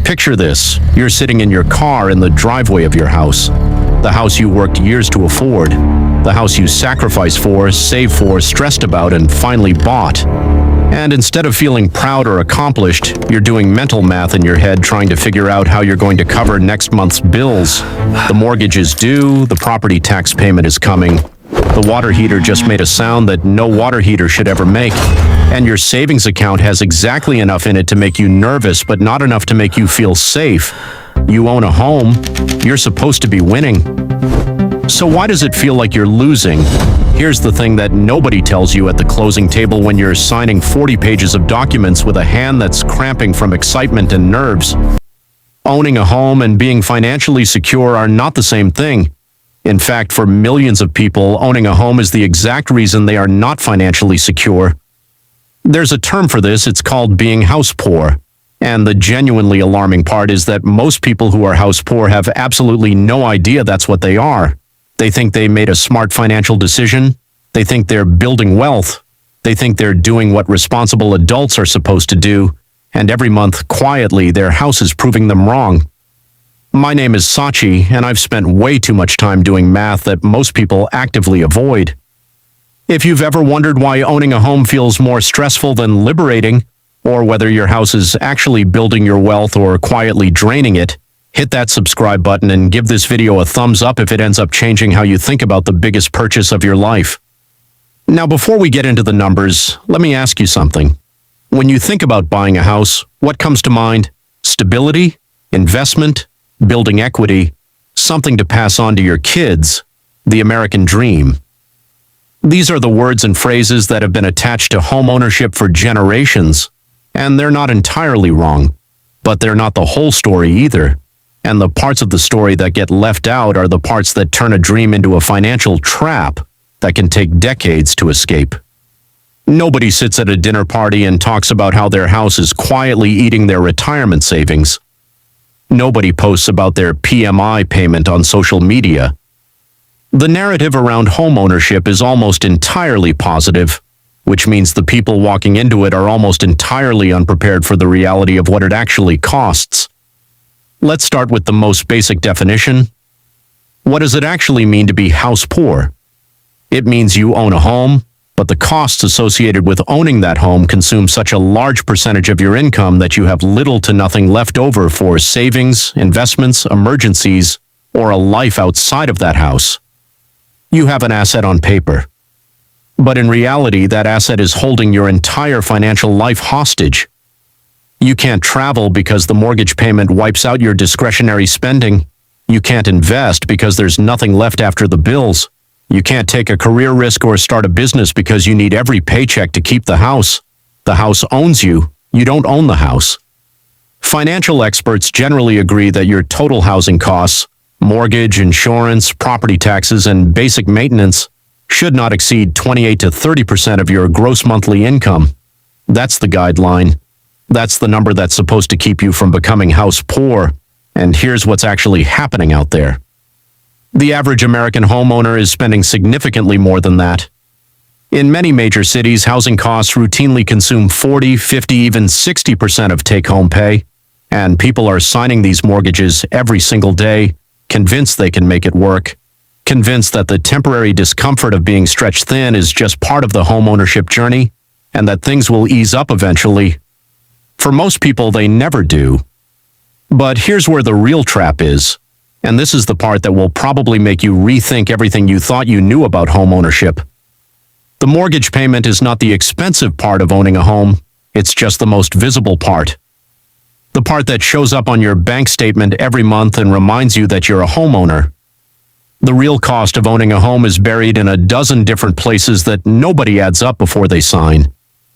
Picture this. You're sitting in your car in the driveway of your house. The house you worked years to afford. The house you sacrificed for, saved for, stressed about, and finally bought. And instead of feeling proud or accomplished, you're doing mental math in your head trying to figure out how you're going to cover next month's bills. The mortgage is due, the property tax payment is coming. The water heater just made a sound that no water heater should ever make. And your savings account has exactly enough in it to make you nervous, but not enough to make you feel safe. You own a home. You're supposed to be winning. So why does it feel like you're losing? Here's the thing that nobody tells you at the closing table when you're signing 40 pages of documents with a hand that's cramping from excitement and nerves. Owning a home and being financially secure are not the same thing. In fact, for millions of people, owning a home is the exact reason they are not financially secure. There's a term for this, it's called being house poor. And the genuinely alarming part is that most people who are house poor have absolutely no idea that's what they are. They think they made a smart financial decision. They think they're building wealth. They think they're doing what responsible adults are supposed to do. And every month, quietly, their house is proving them wrong. My name is Sachi, and I've spent way too much time doing math that most people actively avoid. If you've ever wondered why owning a home feels more stressful than liberating, or whether your house is actually building your wealth or quietly draining it, hit that subscribe button and give this video a thumbs up if it ends up changing how you think about the biggest purchase of your life. Now, before we get into the numbers, let me ask you something. When you think about buying a house, what comes to mind? Stability? Investment? Building equity? Something to pass on to your kids? The American dream? These are the words and phrases that have been attached to homeownership for generations, and they're not entirely wrong, but they're not the whole story either. And the parts of the story that get left out are the parts that turn a dream into a financial trap that can take decades to escape. Nobody sits at a dinner party and talks about how their house is quietly eating their retirement savings. Nobody posts about their PMI payment on social media. The narrative around homeownership is almost entirely positive, which means the people walking into it are almost entirely unprepared for the reality of what it actually costs. Let's start with the most basic definition. What does it actually mean to be house poor? It means you own a home, but the costs associated with owning that home consume such a large percentage of your income that you have little to nothing left over for savings, investments, emergencies, or a life outside of that house. You have an asset on paper. But in reality, that asset is holding your entire financial life hostage. You can't travel because the mortgage payment wipes out your discretionary spending. You can't invest because there's nothing left after the bills. You can't take a career risk or start a business because you need every paycheck to keep the house. The house owns you. You don't own the house. Financial experts generally agree that your total housing costs, mortgage, insurance, property taxes, and basic maintenance should not exceed 28 to 30% of your gross monthly income. That's the guideline. That's the number that's supposed to keep you from becoming house poor. And here's what's actually happening out there. The average American homeowner is spending significantly more than that. In many major cities, housing costs routinely consume 40, 50, even 60% of take-home pay, and people are signing these mortgages every single day, convinced they can make it work, convinced that the temporary discomfort of being stretched thin is just part of the homeownership journey, and that things will ease up eventually. For most people, they never do. But here's where the real trap is. And this is the part that will probably make you rethink everything you thought you knew about homeownership. The mortgage payment is not the expensive part of owning a home, it's just the most visible part. The part that shows up on your bank statement every month and reminds you that you're a homeowner. The real cost of owning a home is buried in a dozen different places that nobody adds up before they sign.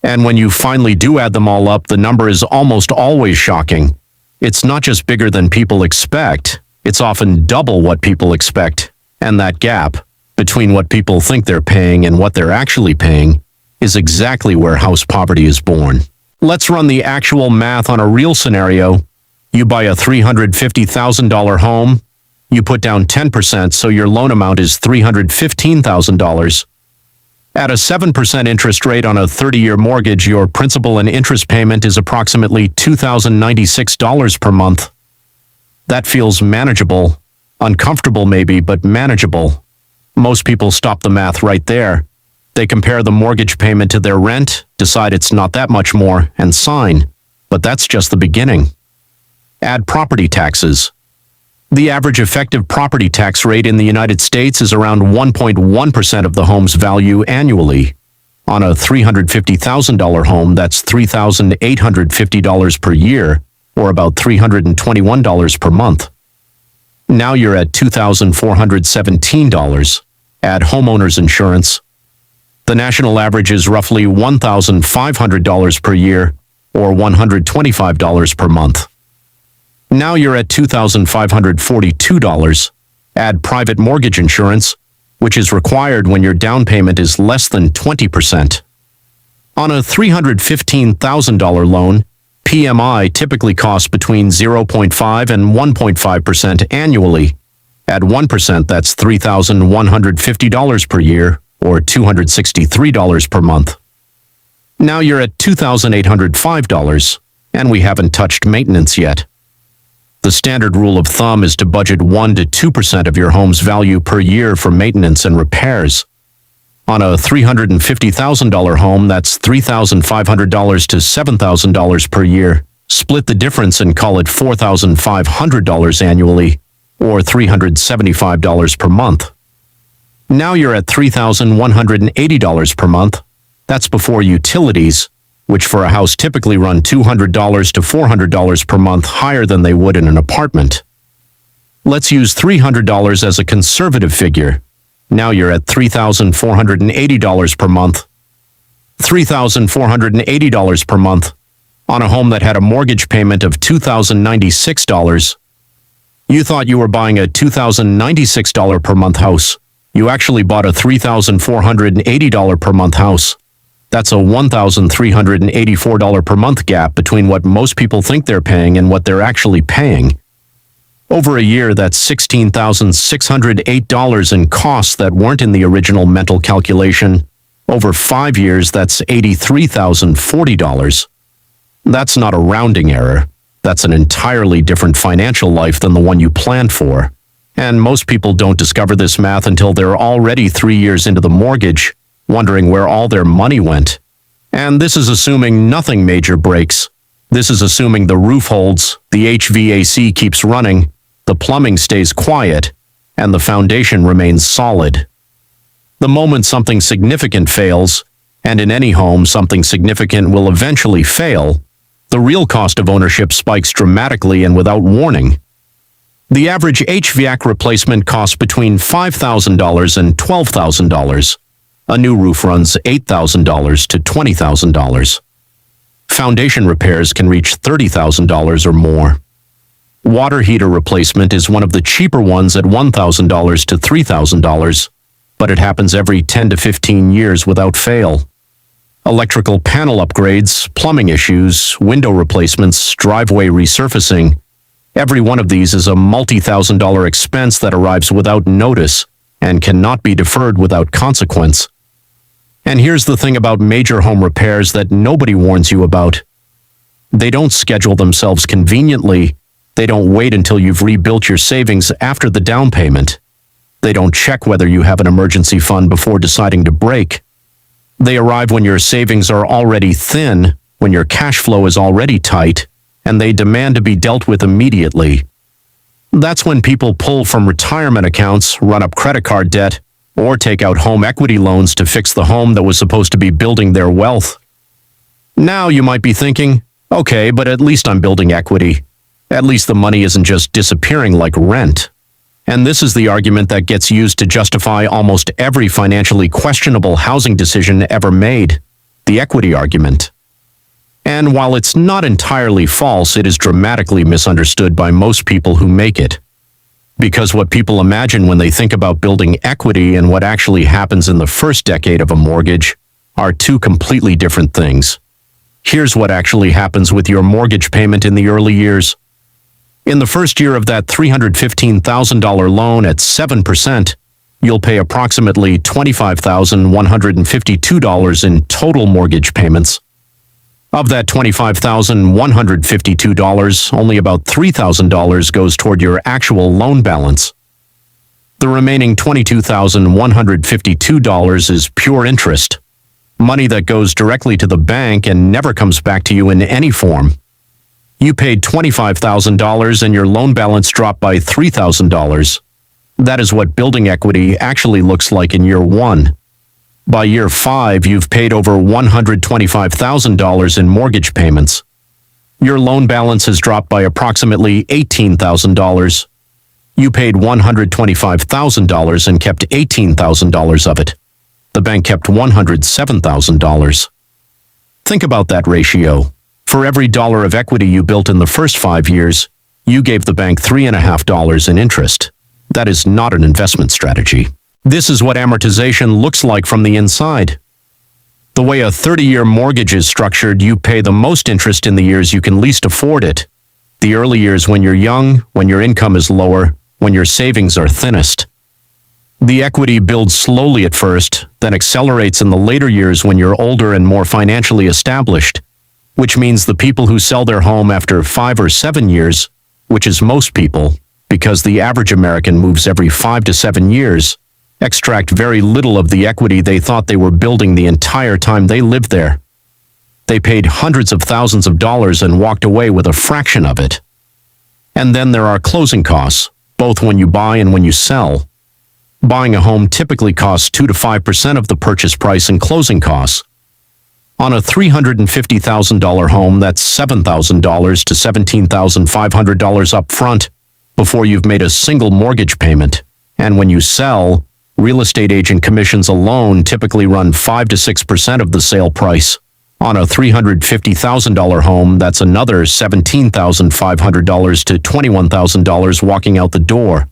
And when you finally do add them all up, the number is almost always shocking. It's not just bigger than people expect. It's often double what people expect, and that gap between what people think they're paying and what they're actually paying is exactly where house poverty is born. Let's run the actual math on a real scenario. You buy a $350,000 home, you put down 10%, so your loan amount is $315,000. At a 7% interest rate on a 30-year mortgage, your principal and interest payment is approximately $2,096 per month. That feels manageable. Uncomfortable maybe, but manageable. Most people stop the math right there. They compare the mortgage payment to their rent, decide it's not that much more, and sign. But that's just the beginning. Add property taxes. The average effective property tax rate in the United States is around 1.1% of the home's value annually. On a $350,000 home, that's $3,850 per year, or about $321 per month. Now you're at $2,417. Add homeowners insurance. The national average is roughly $1,500 per year, or $125 per month. Now you're at $2,542. Add private mortgage insurance, which is required when your down payment is less than 20%. On a $315,000 loan, PMI typically costs between 0.5 and 1.5% annually. At 1%, that's $3,150 per year, or $263 per month. Now you're at $2,805, and we haven't touched maintenance yet. The standard rule of thumb is to budget 1 to 2% of your home's value per year for maintenance and repairs. On a $350,000 home, that's $3,500 to $7,000 per year. Split the difference and call it $4,500 annually, or $375 per month. Now you're at $3,180 per month. That's before utilities, which for a house typically run $200 to $400 per month higher than they would in an apartment. Let's use $300 as a conservative figure. Now you're at $3,480 per month. $3,480 per month on a home that had a mortgage payment of $2,096. You thought you were buying a $2,096 per month house. You actually bought a $3,480 per month house. That's a $1,384 per month gap between what most people think they're paying and what they're actually paying. Over a year, that's $16,608 in costs that weren't in the original mental calculation. Over 5 years, that's $83,040. That's not a rounding error. That's an entirely different financial life than the one you planned for. And most people don't discover this math until they're already 3 years into the mortgage, wondering where all their money went. And this is assuming nothing major breaks. This is assuming the roof holds, the HVAC keeps running, the plumbing stays quiet, and the foundation remains solid. The moment something significant fails, and in any home something significant will eventually fail, the real cost of ownership spikes dramatically and without warning. The average HVAC replacement costs between $5,000 and $12,000. A new roof runs $8,000 to $20,000. Foundation repairs can reach $30,000 or more. Water heater replacement is one of the cheaper ones at $1,000 to $3,000, but it happens every 10 to 15 years without fail. Electrical panel upgrades, plumbing issues, window replacements, driveway resurfacing. Every one of these is a multi-thousand-dollar expense that arrives without notice and cannot be deferred without consequence. And here's the thing about major home repairs that nobody warns you about. They don't schedule themselves conveniently. They don't wait until you've rebuilt your savings after the down payment. They don't check whether you have an emergency fund before deciding to break. They arrive when your savings are already thin, when your cash flow is already tight, and they demand to be dealt with immediately. That's when people pull from retirement accounts, run up credit card debt, or take out home equity loans to fix the home that was supposed to be building their wealth. Now you might be thinking, okay, but at least I'm building equity. At least the money isn't just disappearing like rent. And this is the argument that gets used to justify almost every financially questionable housing decision ever made, the equity argument. And while it's not entirely false, it is dramatically misunderstood by most people who make it. Because what people imagine when they think about building equity and what actually happens in the first decade of a mortgage are two completely different things. Here's what actually happens with your mortgage payment in the early years. In the first year of that $315,000 loan at 7%, you'll pay approximately $25,152 in total mortgage payments. Of that $25,152, only about $3,000 goes toward your actual loan balance. The remaining $22,152 is pure interest, money that goes directly to the bank and never comes back to you in any form. You paid $25,000 and your loan balance dropped by $3,000. That is what building equity actually looks like in year 1. By year 5, you've paid over $125,000 in mortgage payments. Your loan balance has dropped by approximately $18,000. You paid $125,000 and kept $18,000 of it. The bank kept $107,000. Think about that ratio. For every dollar of equity you built in the first 5 years, you gave the bank $3.50 in interest. That is not an investment strategy. This is what amortization looks like from the inside. The way a 30-year mortgage is structured, you pay the most interest in the years you can least afford it. The early years when you're young, when your income is lower, when your savings are thinnest. The equity builds slowly at first, then accelerates in the later years when you're older and more financially established, which means the people who sell their home after 5 or 7 years, which is most people, because the average American moves every 5 to 7 years, extract very little of the equity they thought they were building the entire time they lived there. They paid hundreds of thousands of dollars and walked away with a fraction of it. And then there are closing costs, both when you buy and when you sell. Buying a home typically costs 2 to 5% of the purchase price in closing costs. On a $350,000 home, that's $7,000 to $17,500 up front before you've made a single mortgage payment. And when you sell, real estate agent commissions alone typically run 5 to 6% of the sale price. On a $350,000 home, that's another $17,500 to $21,000 walking out the door.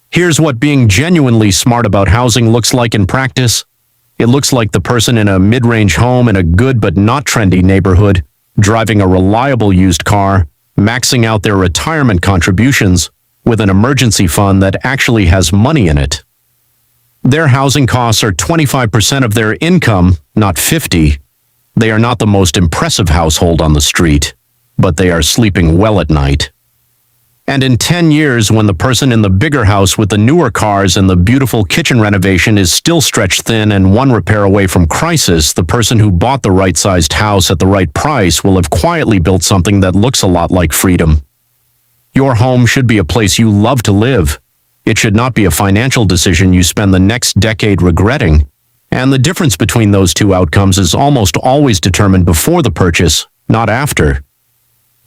Here's what being genuinely smart about housing looks like in practice. It looks like the person in a mid-range home in a good but not trendy neighborhood, driving a reliable used car, maxing out their retirement contributions with an emergency fund that actually has money in it. Their housing costs are 25% of their income, not 50%. They are not the most impressive household on the street, but they are sleeping well at night. And in 10 years, when the person in the bigger house with the newer cars and the beautiful kitchen renovation is still stretched thin and one repair away from crisis, the person who bought the right-sized house at the right price will have quietly built something that looks a lot like freedom. Your home should be a place you love to live. It should not be a financial decision you spend the next decade regretting. And the difference between those two outcomes is almost always determined before the purchase, not after.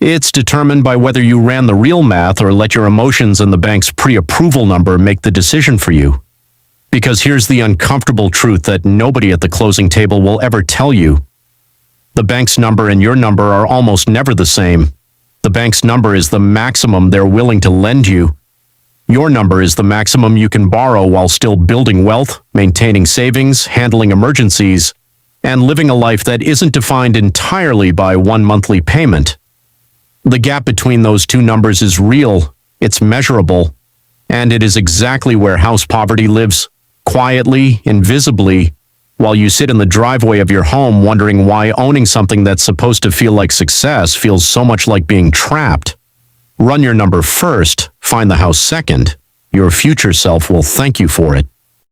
It's determined by whether you ran the real math or let your emotions and the bank's pre-approval number make the decision for you. Because here's the uncomfortable truth that nobody at the closing table will ever tell you. The bank's number and your number are almost never the same. The bank's number is the maximum they're willing to lend you. Your number is the maximum you can borrow while still building wealth, maintaining savings, handling emergencies, and living a life that isn't defined entirely by one monthly payment. The gap between those two numbers is real, it's measurable, and it is exactly where house poverty lives, quietly, invisibly, while you sit in the driveway of your home wondering why owning something that's supposed to feel like success feels so much like being trapped. Run your number first, find the house second. Your future self will thank you for it.